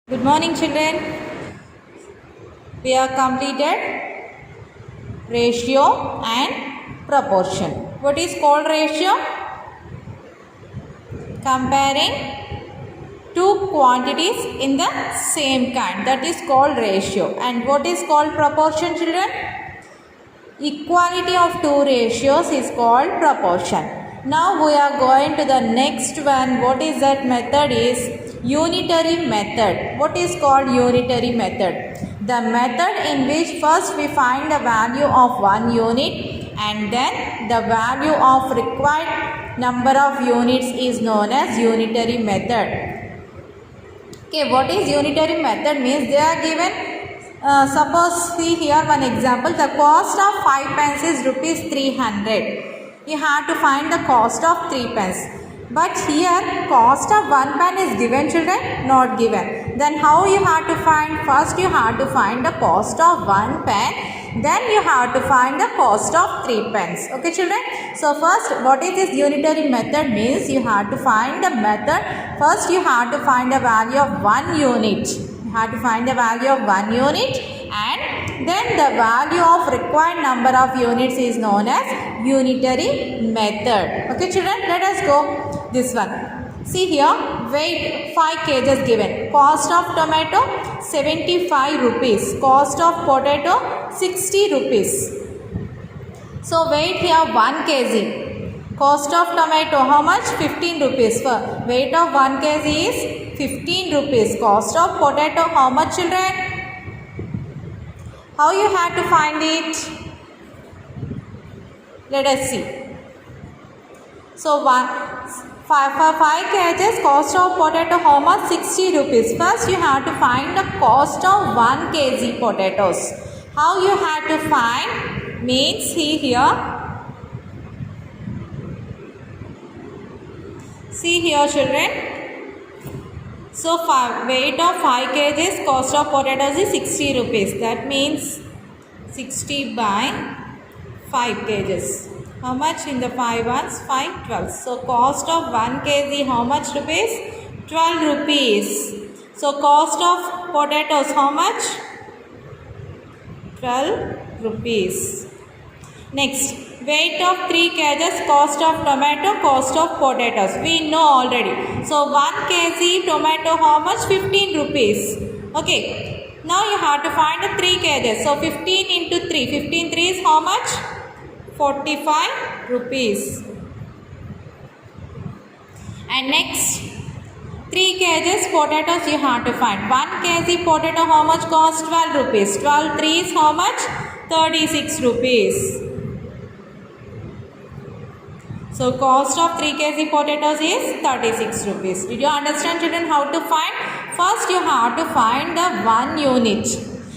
Good morning, children. We have completed ratio and proportion. What is called ratio? Comparing two quantities in the same kind. That is called ratio. And what is called proportion, children? Equality of two ratios is called proportion. Now we are going to the next one. What is that method? Is unitary method. What is called unitary method? The method in which first we find the value of one unit and then the value of required number of units is known as unitary method. Okay, what is unitary method means? They are given, suppose see here one example, the cost of 5 pence is rupees 300. You have to find the cost of 3 pence. But here cost of 1 pen is given, children, not given. Then how you have to find? First you have to find the cost of 1 pen. Then you have to find the cost of 3 pence. Okay, children. So first, what is this unitary method means? You have to find the method. First you have to find the value of 1 unit. You have to find the value of 1 unit and then the value of required number of units is known as unitary method. Okay, children, let us go this one. See here, weight 5 kg given. Cost of tomato 75 rupees. Cost of potato 60 rupees. So weight here 1 kg. Cost of tomato how much? 15 rupees. For weight of 1 kg is 15 rupees. Cost of potato how much, children? How you have to find it? Let us see. So for 5 kg cost of potato how much? 60 rupees. First you have to find the cost of 1 kg potatoes. How you have to find means here. See here, children. So weight of 5 kg cost of potatoes is 60 rupees. That means 60 by 5 kg. How much in the 5 ones? 5 12. So cost of 1 kg how much rupees? 12 rupees. So cost of potatoes how much? 12 rupees. Next, weight of 3 kg cost of tomato, cost of potatoes. We know already. So 1 kg tomato how much? 15 rupees. Okay. Now you have to find the 3 kg. So 15 into 3. 15 3 is how much? 45 rupees. And next, 3 kg potatoes you have to find. 1 kg potato how much cost? 12 rupees. 12 3 is how much? 36 rupees. So cost of 3 kg potatoes is 36 rupees. Did you understand, children, how to find? First you have to find the 1 unit.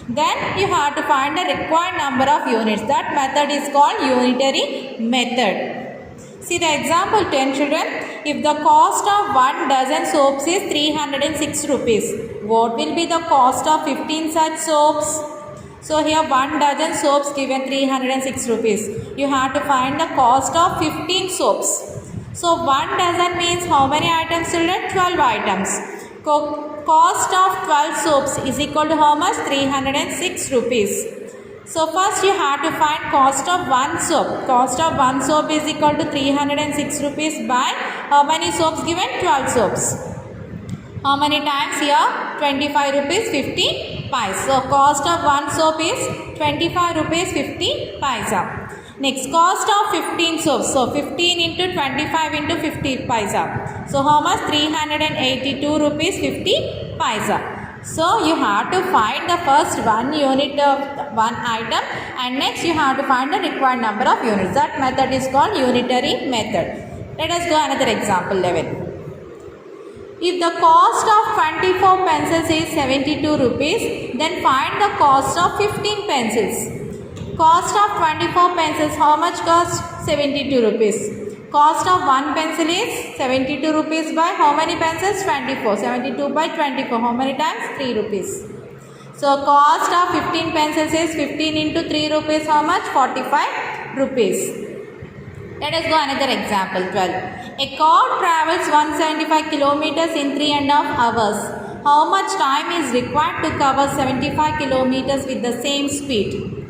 Then you have to find the required number of units. That method is called unitary method. See the example 10, children. If the cost of 1 dozen soaps is 306 rupees, what will be the cost of 15 such soaps? So here 1 dozen soaps given 306 rupees. You have to find the cost of 15 soaps. So 1 dozen means how many items, children? 12 items. Cost of 12 soaps is equal to how much? 306 rupees. So first you have to find cost of 1 soap. Cost of 1 soap is equal to 306 rupees by how many soaps given? 12 soaps. How many times here? 25 rupees 50 paisa. So cost of 1 soap is 25 rupees 50 paisa. Next, cost of 15 soaps. So 15 into 25 into 50 paisa. So how much? 382 rupees 50 paisa. So you have to find the first 1 unit of 1 item and next you have to find the required number of units. That method is called unitary method. Let us go another example 11. If the cost of 24 pencils is 72 rupees, then find the cost of 15 pencils. Cost of 24 pencils, how much cost? 72 rupees. Cost of 1 pencil is 72 rupees by how many pencils? 24. 72 by 24, how many times? 3 rupees. So cost of 15 pencils is 15 into 3 rupees, how much? 45 rupees. Let us go another example 12. A car travels 175 kilometers in 3.5 hours. how much time is required to cover 75 kilometers with the same speed?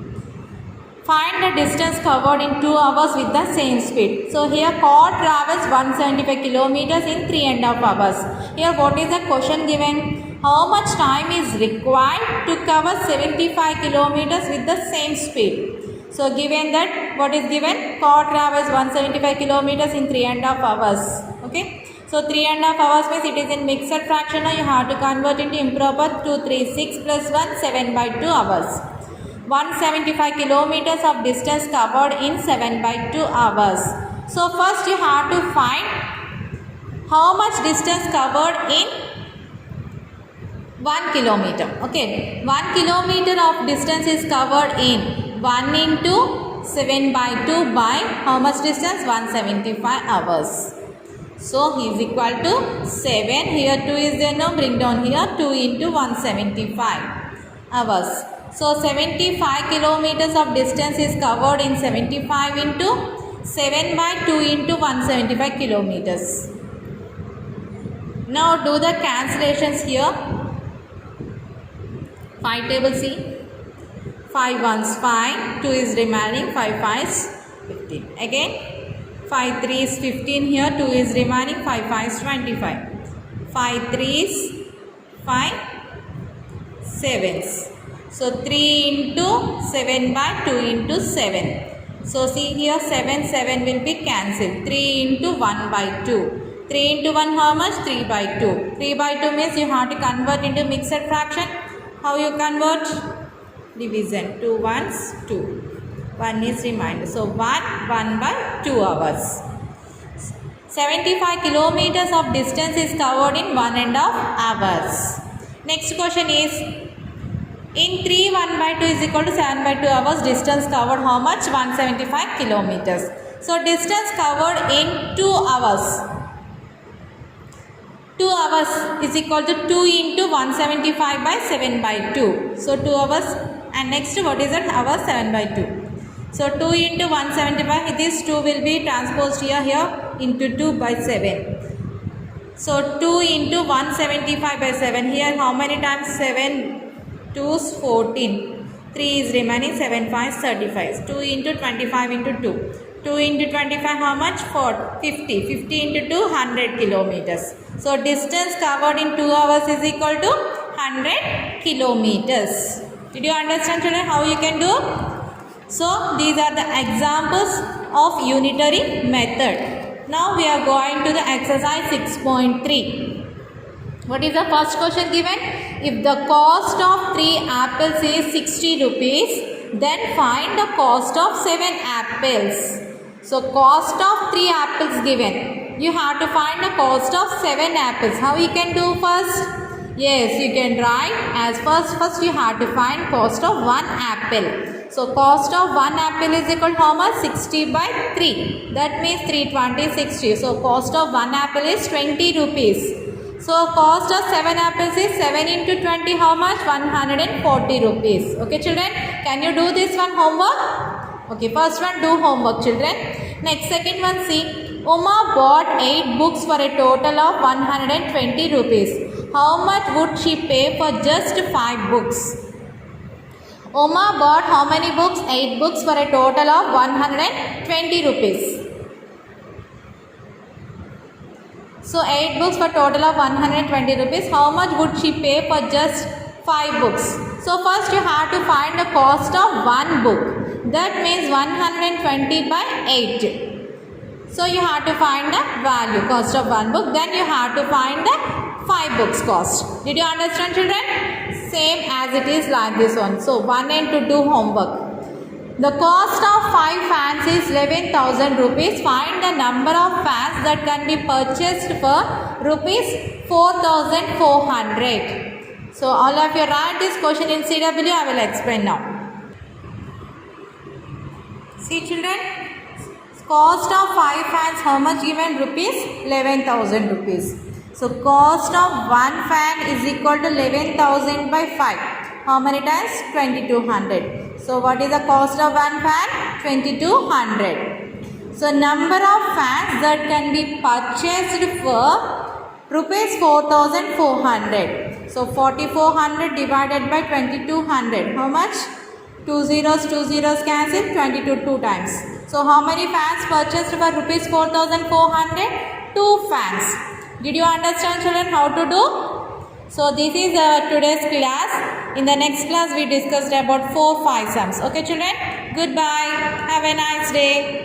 Find the distance covered in 2 hours with the same speed. So here car travels 175 kilometers in 3.5 hours. Here what is the question given? How much time is required to cover 75 kilometers with the same speed? So given that, what is given? Car travels 175 kilometers in 3.5 hours. Okay. So 3.5 hours means it is in mixed fraction. Now you have to convert into improper. 2, 3, 6 plus 1, 7 by 2 hours. 175 kilometers of distance covered in 7 by 2 hours. So first you have to find how much distance covered in 1 kilometer. Okay, 1 kilometer of distance is covered in 1 into 7 by 2 by how much distance? 175 hours. So he is equal to 7. Here 2 is there now. Bring down here 2 into 175 hours. So 75 kilometers of distance is covered in 75 into 7 by 2 into 175 kilometers. Now do the cancellations here. 5 table C. 5 ones 5. 2 is remaining. 5 5s 15. Again 5 3s 15 here. 2 is remaining. 5 5s 25. 5 3s 5 7s. So 3 into 7 by 2 into 7. So see here 7 will be cancelled. 3 into 1 by 2. 3 into 1 how much? 3 by 2. 3 by 2 means you have to convert into mixed fraction. How you convert? Division. 2 ones 2. 1 is remainder. So 1 by 2 hours. 75 kilometers of distance is covered in 1.5 hours. Next question is, in 3 1 by 2 is equal to 7 by 2 hours, distance covered how much? 175 kilometers. So distance covered in 2 hours. 2 hours is equal to 2 into 175 by 7 by 2. So 2 hours, and next what is it? Hours 7 by 2. So 2 into 175, this 2 will be transposed here into 2 by 7. So 2 into 175 by 7. Here how many times? 7 2's 14. 3 is remaining. 7 5's 35. 2 into 25 into 2. 2 into 25 how much? 50. 50 into 2 100 kilometers. So distance covered in 2 hours is equal to 100 kilometers. Did you understand children how you can do? So these are the examples of unitary method. Now we are going to the exercise 6.3. What is the first question given? If the cost of 3 apples is 60 rupees, then find the cost of 7 apples. So cost of 3 apples given. You have to find the cost of 7 apples. How you can do first? Yes, you can write as first you have to find cost of 1 apple. So cost of 1 apple is equal to how much? 60 by 3. That means 320 60. So cost of 1 apple is 20 rupees. So cost of 7 apples is 7 into 20 how much? 140 rupees. Okay children, can you do this one homework? Okay, first one do homework children. Next second one see. Uma bought 8 books for a total of 120 rupees. How much would she pay for just 5 books? Uma bought how many books? 8 books for a total of 120 rupees. So 8 books for total of 120 rupees. How much would she pay for just 5 books? So first you have to find the cost of 1 book. That means 120 by 8. So you have to find the value, cost of 1 book. Then you have to find the 5 books cost. Did you understand children? Same as it is like this one. So 1 and to do homework. The cost of 5 fans is 11,000 rupees. Find the number of fans that can be purchased for rupees 4,400. So all of you write this question in CW. I will explain now. See children, cost of 5 fans how much given? Rupees 11,000 rupees. So cost of 1 fan is equal to 11,000 by 5. How many times? 2,200. So what is the cost of 1 fan? 2,200. So number of fans that can be purchased for rupees 4,400. So 4400 divided by 2200. How much? 2 zeros cancel, 22 2 times. So how many fans purchased for rupees 4400? 2 fans. Did you understand, children, how to do? So this is today's class. In the next class we discussed about 4 5 sums. Okay, children? Goodbye. Have a nice day.